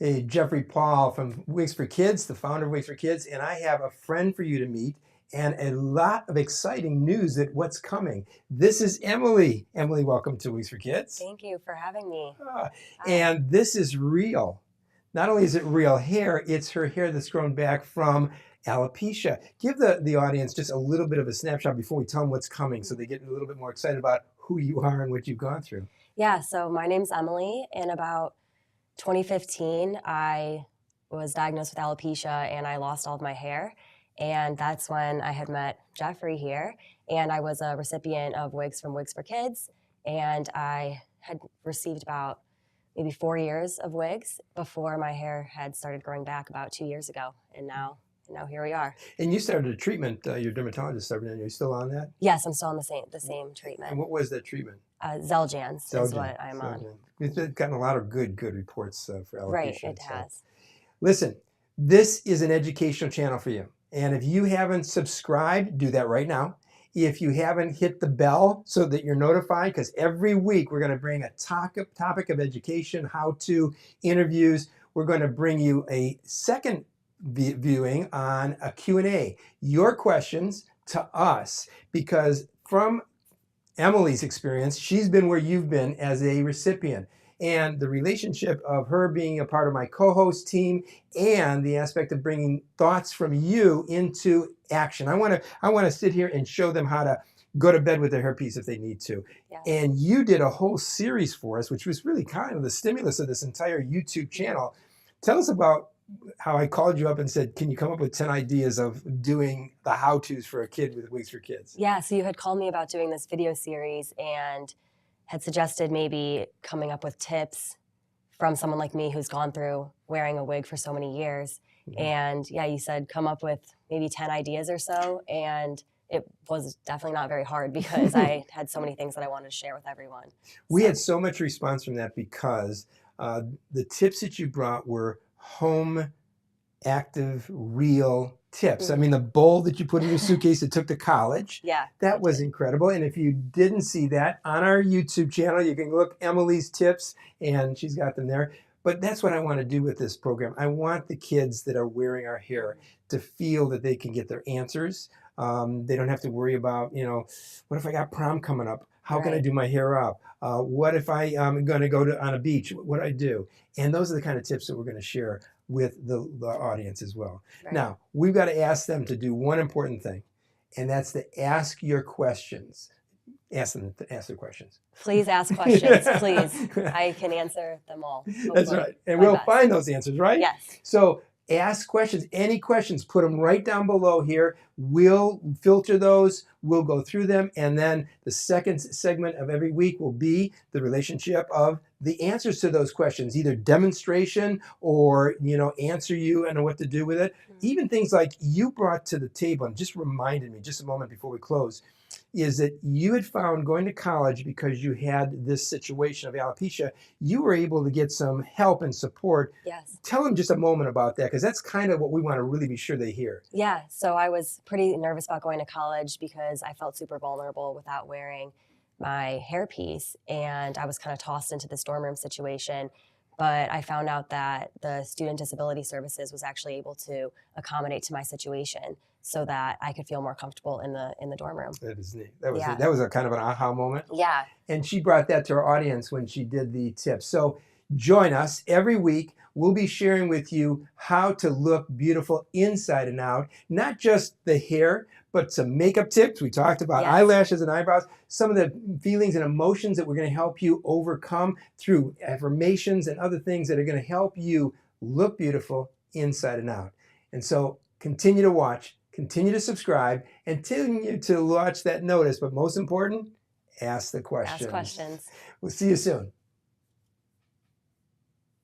Hey, Jeffrey Paul from Wigs for Kids, the founder of Wigs for Kids, and I have a friend for you to meet and a lot of exciting news that what's coming. This is Emily. Emily, welcome to Wigs for Kids. Thank you for having me. And this is real. Not only is it real hair, it's her hair that's grown back from alopecia. Give the audience just a little bit of a snapshot before we tell them what's coming so they get a little bit more excited about who you are and what you've gone through. Yeah, so my name's Emily. In about 2015, I was diagnosed with alopecia and I lost all of my hair. And that's when I had met Jeffrey here. And I was a recipient of Wigs from Wigs for Kids. And I had received about maybe 4 years of wigs before my hair had started growing back about 2 years ago. And now here we are. And you started a treatment, your dermatologist started, and you're still on that? Yes, I'm still on the same treatment. And what was that treatment? Xeljanz is what I'm on. It's gotten a lot of good reports for alopecia. Right, it has. Listen, this is an educational channel for you. And if you haven't subscribed, do that right now. If you haven't hit the bell so that you're notified, because every week we're going to bring a topic of education, how-to interviews. We're going to bring you a second viewing on a Q&A. Your questions to us, because from Emily's experience, she's been where you've been as a recipient. And the relationship of her being a part of my co-host team and the aspect of bringing thoughts from you into action. I want to sit here and show them how to go to bed with their hairpiece if they need to. Yes. And you did a whole series for us, which was really kind of the stimulus of this entire YouTube channel. Tell us about how I called you up and said, can you come up with 10 ideas of doing the how-tos for a kid with Wigs for Kids? Yeah, so you had called me about doing this video series and had suggested maybe coming up with tips from someone like me who's gone through wearing a wig for so many years. Mm-hmm. And yeah, you said come up with maybe 10 ideas or so. And it was definitely not very hard because I had so many things that I wanted to share with everyone. We had so much response from that because the tips that you brought were home, active, real tips. Mm-hmm. I mean, the bowl that you put in your suitcase that took to college, that was incredible. And if you didn't see that, on our YouTube channel, you can look Emily's tips, and she's got them there. But that's what I want to do with this program. I want the kids that are wearing our hair to feel that they can get their answers. They don't have to worry about, what if I got prom coming up? How can I do my hair up? What if I am going to go on a beach? What do I do? And those are the kind of tips that we're going to share with the audience as well. Right. Now, we've got to ask them to do one important thing, and that's to ask your questions. Ask them to ask their questions. Please ask questions, please. I can answer them all. Hopefully. That's right. And we'll find those answers, right? Yes. So ask questions. Any questions, put them right down below here. We'll filter those. We'll go through them. And then the second segment of every week will be the relationship of the answers to those questions, either demonstration or, answer you and know what to do with it. Mm-hmm. Even things like you brought to the table, and just reminded me just a moment before we close, is that you had found going to college because you had this situation of alopecia, you were able to get some help and support. Yes. Tell them just a moment about that, because that's kind of what we want to really be sure they hear. Yeah, so I was pretty nervous about going to college because I felt super vulnerable without wearing my hairpiece, and I was kind of tossed into this dorm room situation. But I found out that the Student Disability Services was actually able to accommodate to my situation so that I could feel more comfortable in the dorm room. That is neat. That was a kind of an aha moment. Yeah. And she brought that to our audience when she did the tips. So join us every week. We'll be sharing with you how to look beautiful inside and out, not just the hair, but some makeup tips. We talked about eyelashes and eyebrows, some of the feelings and emotions that we're going to help you overcome through affirmations and other things that are going to help you look beautiful inside and out. And so continue to watch, continue to subscribe, and continue to watch that notice. But most important, ask the questions. Ask questions. We'll see you soon.